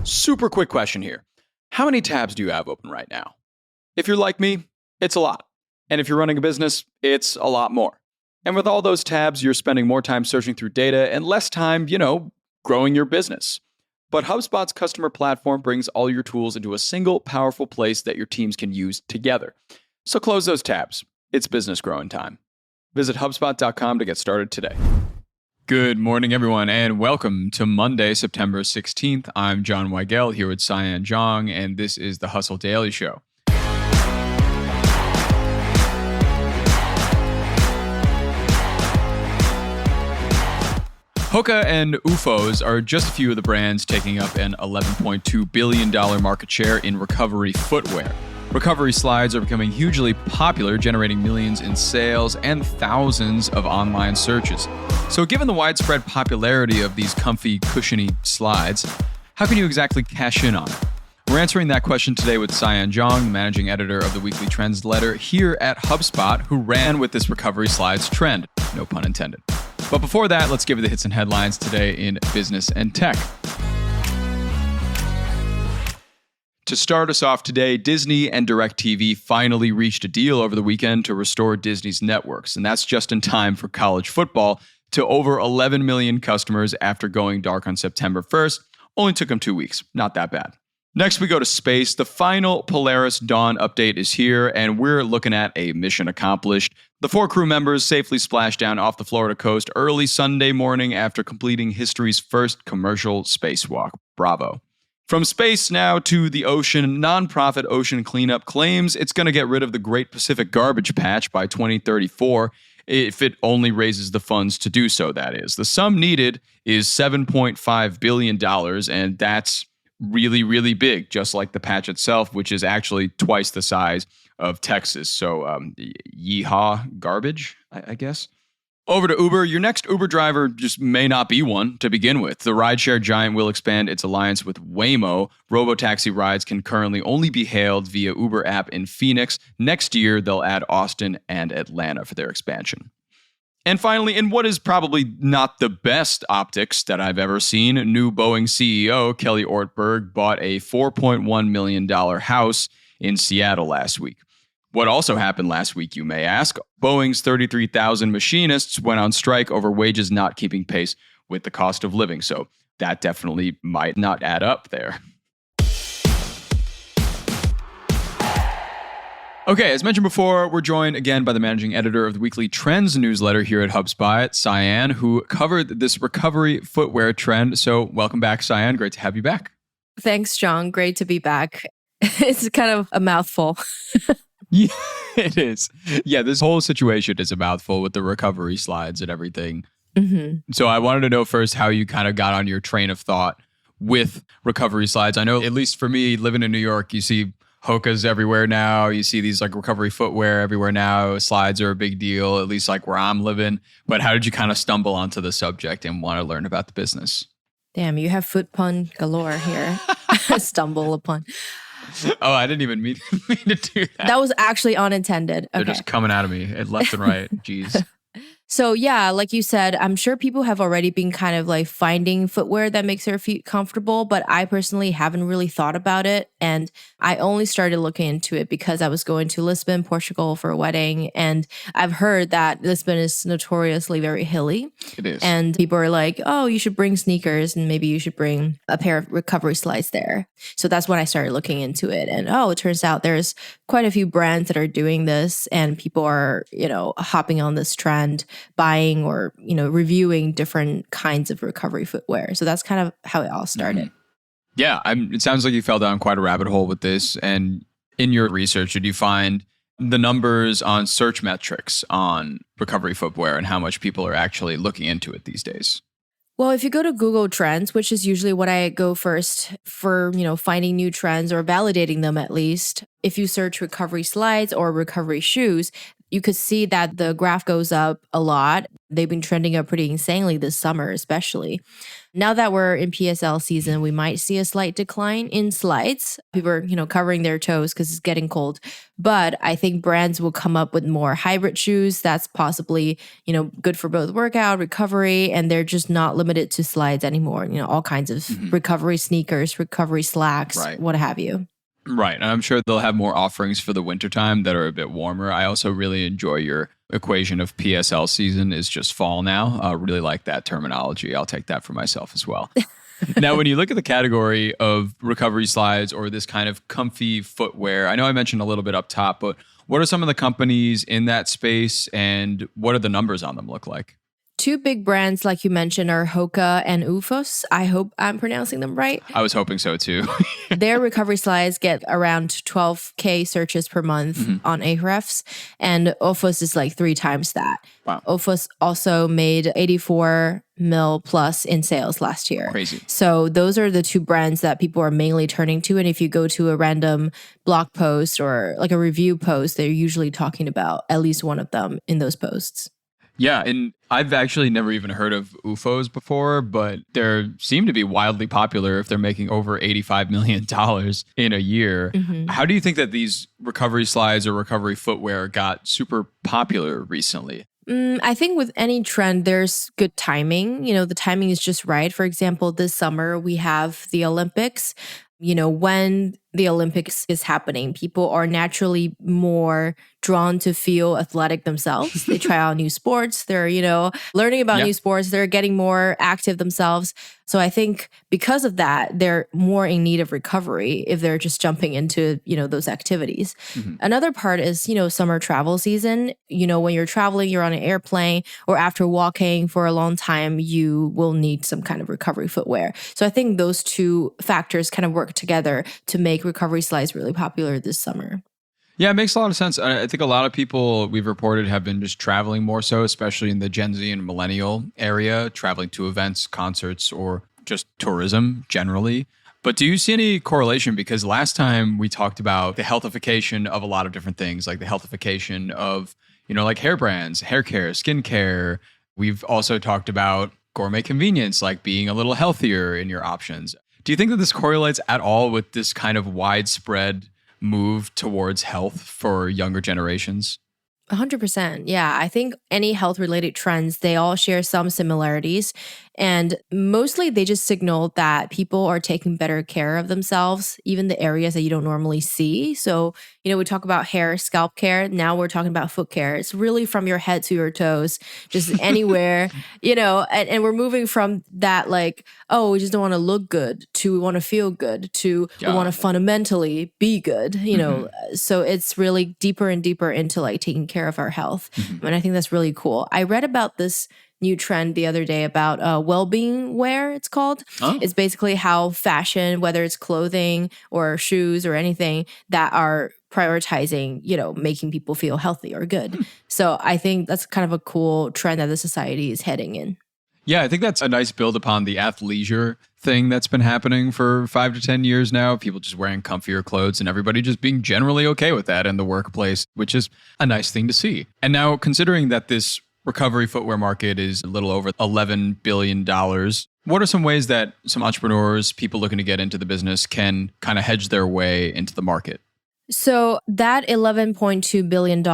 Super quick question here. How many tabs do you have open right now? If you're like me, it's a lot. And if you're running a business, it's a lot more. And with all those tabs, you're spending more time searching through data and less time, growing your business. But HubSpot's customer platform brings all your tools into a single powerful place that your teams can use together. So close those tabs. It's business growing time. Visit HubSpot.com to get started today. Good morning, everyone, and welcome to Monday, September 16th. I'm John Weigell here with Cyan, Zhong, and this is the Hustle Daily Show. Hoka and Oofos are just a few of the brands taking up an $11.2 billion market share in recovery footwear. Recovery slides are becoming hugely popular, generating millions in sales and thousands of online searches. So given the widespread popularity of these comfy, cushiony slides, how can you exactly cash in on it? We're answering that question today with Cyan Zhong, the managing editor of the weekly trends letter here at HubSpot, who ran with this recovery slides trend. No pun intended. But before that, let's give you the hits and headlines today in business and tech. To start us off today, Disney and DirecTV finally reached a deal over the weekend to restore Disney's networks, and that's just in time for college football to over 11 million customers after going dark on September 1st. Only took them 2 weeks. Not that bad. Next, we go to space. The final Polaris Dawn update is here, and we're looking at a mission accomplished. The 4 crew members safely splashed down off the Florida coast early Sunday morning after completing history's first commercial spacewalk. Bravo. From space now to the ocean, nonprofit Ocean Cleanup claims it's going to get rid of the Great Pacific Garbage Patch by 2034, if it only raises the funds to do so, that is. The sum needed is $7.5 billion, and that's really, really big, just like the patch itself, which is actually twice the size of Texas. So, yeehaw garbage, I guess. Over to Uber. Your next Uber driver just may not be one to begin with. The rideshare giant will expand its alliance with Waymo. Robotaxi rides can currently only be hailed via Uber app in Phoenix. Next year, they'll add Austin and Atlanta for their expansion. And finally, in what is probably not the best optics that I've ever seen, new Boeing CEO Kelly Ortberg bought a $4.1 million house in Seattle last week. What also happened last week, you may ask? Boeing's 33,000 machinists went on strike over wages not keeping pace with the cost of living. So that definitely might not add up there. Okay, as mentioned before, we're joined again by the managing editor of the weekly trends newsletter here at HubSpot, Cyan, who covered this recovery footwear trend. So welcome back, Cyan. Great to have you back. Thanks, John. Great to be back. It's kind of a mouthful. Yeah, it is. Yeah, this whole situation is a mouthful with the recovery slides and everything. Mm-hmm. So I wanted to know first how you kind of got on your train of thought with recovery slides. I know, at least for me, living in New York, you see Hokas everywhere now. You see these like recovery footwear everywhere now. Slides are a big deal, at least like where I'm living. But how did you kind of stumble onto the subject and want to learn about the business? Damn, you have foot pun galore here. Stumble upon. Oh, I didn't even mean to do that. That was actually unintended. They're just coming out of me left and right. Jeez. So yeah, like you said, I'm sure people have already been kind of like finding footwear that makes their feet comfortable, but I personally haven't really thought about it. And I only started looking into it because I was going to Lisbon, Portugal for a wedding. And I've heard that Lisbon is notoriously very hilly. It is. And people are like, oh, you should bring sneakers and maybe you should bring a pair of recovery slides there. So that's when I started looking into it. And it turns out there's quite a few brands that are doing this and people are, hopping on this trend, buying or, reviewing different kinds of recovery footwear. So that's kind of how it all started. Mm-hmm. Yeah, it sounds like you fell down quite a rabbit hole with this. And in your research, did you find the numbers on search metrics on recovery footwear and how much people are actually looking into it these days? Well, if you go to Google Trends, which is usually what I go first for, finding new trends or validating them at least, if you search recovery slides or recovery shoes, you could see that the graph goes up a lot. They've been trending up pretty insanely this summer, especially. Now that we're in PSL season, we might see a slight decline in slides. People are, covering their toes because it's getting cold. But I think brands will come up with more hybrid shoes that's possibly, good for both workout, recovery, and they're just not limited to slides anymore. All kinds of recovery sneakers, recovery slacks, Right. what have you. Right. And I'm sure they'll have more offerings for the wintertime that are a bit warmer. I also really enjoy your equation of PSL season is just fall now. I really like that terminology. I'll take that for myself as well. Now, when you look at the category of recovery slides or this kind of comfy footwear, I know I mentioned a little bit up top, but what are some of the companies in that space and what do the numbers on them look like? Two big brands, like you mentioned, are Hoka and Oofos. I hope I'm pronouncing them right. I was hoping so too. Their recovery slides get around 12K searches per month on Ahrefs, and Oofos is like 3 times that. Wow. Oofos also made 84 mil plus in sales last year. Crazy. So those are the two brands that people are mainly turning to. And if you go to a random blog post or like a review post, they're usually talking about at least one of them in those posts. Yeah, and I've actually never even heard of Oofos before, but they seem to be wildly popular if they're making over $85 million in a year. How do you think that these recovery slides or recovery footwear got super popular recently? I think with any trend, there's good timing. The timing is just right. For example, this summer, we have the Olympics. When the Olympics is happening, people are naturally more drawn to feel athletic themselves. They try out new sports. They're, learning about new sports. They're getting more active themselves. So I think because of that, they're more in need of recovery if they're just jumping into, those activities. Another part is, summer travel season. When you're traveling, you're on an airplane or after walking for a long time, you will need some kind of recovery footwear. So I think those two factors kind of work together to make recovery slides really popular this summer. Yeah, it makes a lot of sense. I think a lot of people we've reported have been just traveling more so, especially in the Gen Z and millennial area, traveling to events, concerts, or just tourism generally. But do you see any correlation? Because last time we talked about the healthification of a lot of different things, like the healthification of, like hair brands, hair care, skin care. We've also talked about gourmet convenience, like being a little healthier in your options. Do you think that this correlates at all with this kind of widespread move towards health for younger generations? 100%. Yeah, I think any health-related trends, they all share some similarities. And mostly they just signal that people are taking better care of themselves, even the areas that you don't normally see. So, we talk about hair, scalp care. Now we're talking about foot care. It's really from your head to your toes, just anywhere, and we're moving from that like, oh, we just don't want to look good to we want to feel good to we want to fundamentally be good, So it's really deeper and deeper into like taking care of our health. And I think that's really cool. I read about this new trend the other day about well-being wear, it's called. Oh. It's basically how fashion, whether it's clothing or shoes or anything, that are prioritizing, making people feel healthy or good. So I think that's kind of a cool trend that the society is heading in. Yeah, I think that's a nice build upon the athleisure thing that's been happening for 5 to 10 years now. People just wearing comfier clothes and everybody just being generally okay with that in the workplace, which is a nice thing to see. And now considering that this recovery footwear market is a little over $11 billion. What are some ways that some entrepreneurs, people looking to get into the business can kind of hedge their way into the market? So that $11.2 billion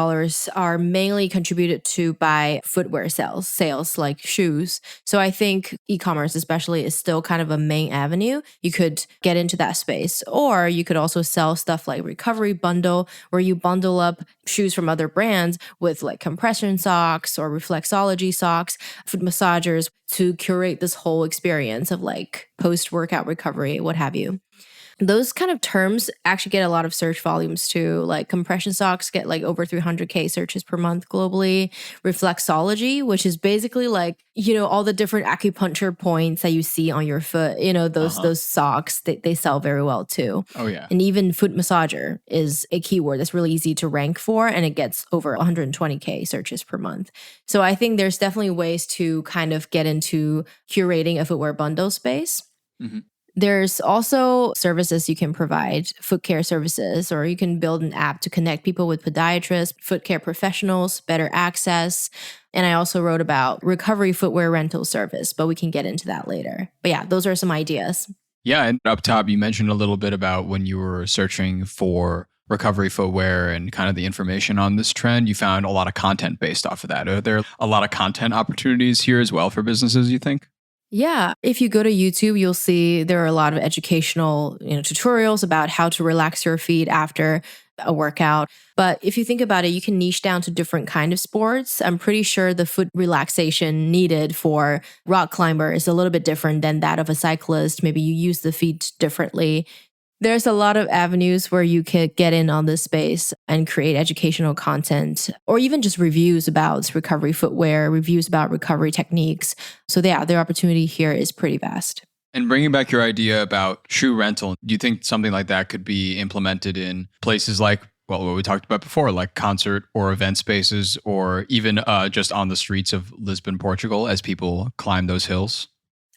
are mainly contributed to by footwear sales like shoes. So I think e-commerce especially is still kind of a main avenue. You could get into that space, or you could also sell stuff like recovery bundle, where you bundle up shoes from other brands with like compression socks or reflexology socks, foot massagers, to curate this whole experience of like post-workout recovery, what have you. Those kind of terms actually get a lot of search volumes too. Like compression socks get like over 300K searches per month globally. Reflexology, which is basically like, all the different acupuncture points that you see on your foot, those socks, they sell very well too. Oh yeah. And even foot massager is a keyword that's really easy to rank for, and it gets over 120K searches per month. So I think there's definitely ways to kind of get into curating a footwear bundle space. There's also services you can provide, foot care services, or you can build an app to connect people with podiatrists, foot care professionals, better access. And I also wrote about recovery footwear rental service, but we can get into that later. But yeah, those are some ideas. Yeah, and up top, you mentioned a little bit about when you were searching for recovery footwear and kind of the information on this trend, you found a lot of content based off of that. Are there a lot of content opportunities here as well for businesses, you think? Yeah, if you go to YouTube, you'll see there are a lot of educational, tutorials about how to relax your feet after a workout. But if you think about it, you can niche down to different kind of sports. I'm pretty sure the foot relaxation needed for rock climber is a little bit different than that of a cyclist. Maybe you use the feet differently. There's a lot of avenues where you could get in on this space and create educational content or even just reviews about recovery footwear, reviews about recovery techniques. So yeah, their opportunity here is pretty vast. And bringing back your idea about shoe rental, do you think something like that could be implemented in places like, well, what we talked about before, like concert or event spaces, or even just on the streets of Lisbon, Portugal, as people climb those hills?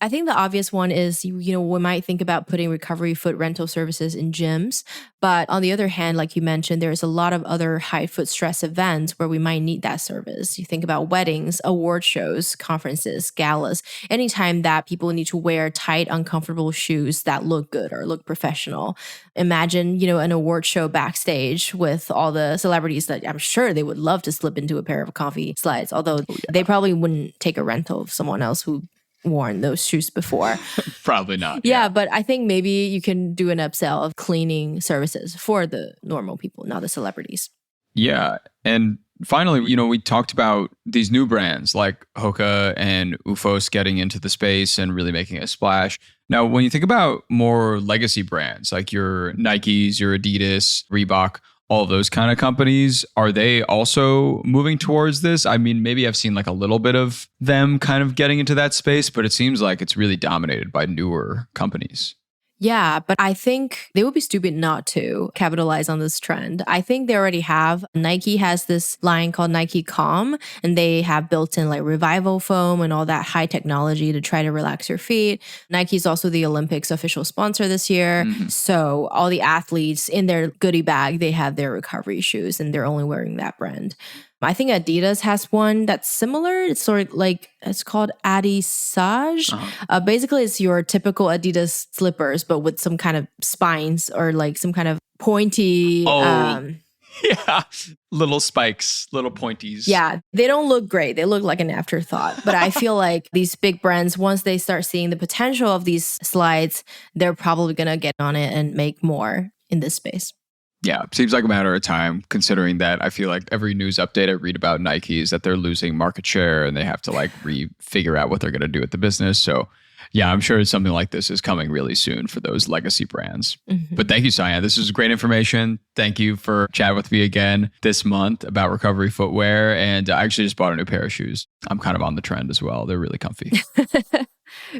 I think the obvious one is, we might think about putting recovery foot rental services in gyms. But on the other hand, like you mentioned, there's a lot of other high foot stress events where we might need that service. You think about weddings, award shows, conferences, galas, anytime that people need to wear tight, uncomfortable shoes that look good or look professional. Imagine, an award show backstage with all the celebrities that I'm sure they would love to slip into a pair of comfy slides, although they probably wouldn't take a rental of someone else who worn those shoes before. Probably not. Yeah, but I think maybe you can do an upsell of cleaning services for the normal people, not the celebrities. Yeah. And finally, we talked about these new brands like Hoka and Oofos getting into the space and really making a splash. Now, when you think about more legacy brands like your Nikes, your Adidas, Reebok, all of those kind of companies, are they also moving towards this? I mean, maybe I've seen like a little bit of them kind of getting into that space, but it seems like it's really dominated by newer companies. Yeah, but I think they would be stupid not to capitalize on this trend. I think they already have. Nike has this line called Nike Calm, and they have built in like revival foam and all that high technology to try to relax your feet. Nike is also the Olympics official sponsor this year. Mm-hmm. So all the athletes in their goodie bag, they have their recovery shoes and they're only wearing that brand. I think Adidas has one that's similar. It's sort of like, it's called Adisage. Basically, it's your typical Adidas slippers, but with some kind of spines or like some kind of pointy. Yeah, little spikes, little pointies. Yeah, they don't look great. They look like an afterthought. But I feel like these big brands, once they start seeing the potential of these slides, they're probably going to get on it and make more in this space. Yeah, seems like a matter of time, considering that I feel like every news update I read about Nike is that they're losing market share and they have to like figure out what they're going to do with the business. So yeah, I'm sure something like this is coming really soon for those legacy brands. Mm-hmm. But thank you, Cyan. This is great information. Thank you for chatting with me again this month about recovery footwear. And I actually just bought a new pair of shoes. I'm kind of on the trend as well. They're really comfy.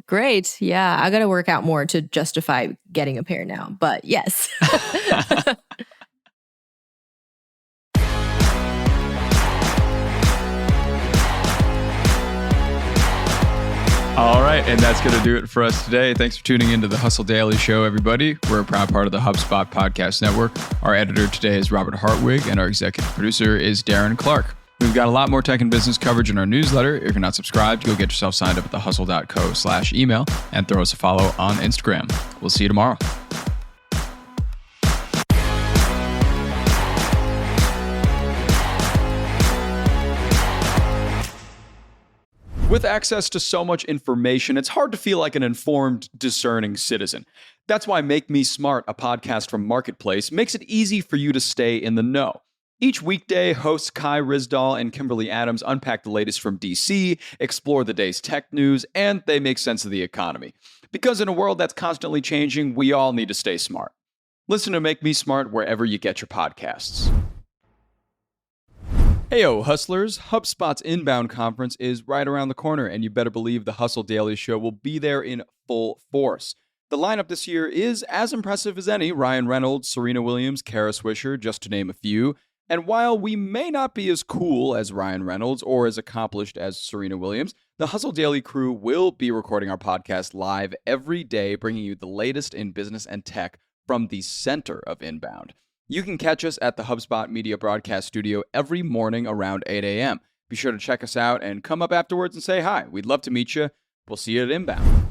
Great. Yeah, I got to work out more to justify getting a pair now. But yes. All right, and that's going to do it for us today. Thanks for tuning into the Hustle Daily Show, everybody. We're a proud part of the HubSpot Podcast Network. Our editor today is Robert Hartwig, and our executive producer is Darren Clark. We've got a lot more tech and business coverage in our newsletter. If you're not subscribed, go get yourself signed up at thehustle.co/email and throw us a follow on Instagram. We'll see you tomorrow. With access to so much information, it's hard to feel like an informed, discerning citizen. That's why Make Me Smart, a podcast from Marketplace, makes it easy for you to stay in the know. Each weekday, hosts Kai Rizdal and Kimberly Adams unpack the latest from DC, explore the day's tech news, and they make sense of the economy. Because in a world that's constantly changing, we all need to stay smart. Listen to Make Me Smart wherever you get your podcasts. Heyo, hustlers. HubSpot's inbound conference is right around the corner, and you better believe the Hustle Daily Show will be there in full force. The lineup this year is as impressive as any. Ryan Reynolds, Serena Williams, Kara Swisher, just to name a few. And while we may not be as cool as Ryan Reynolds or as accomplished as Serena Williams, The Hustle Daily crew will be recording our podcast live every day, bringing you the latest in business and tech from the center of inbound. You can catch us at the HubSpot Media Broadcast Studio every morning around 8 a.m. Be sure to check us out and come up afterwards and say hi. We'd love to meet you. We'll see you at Inbound.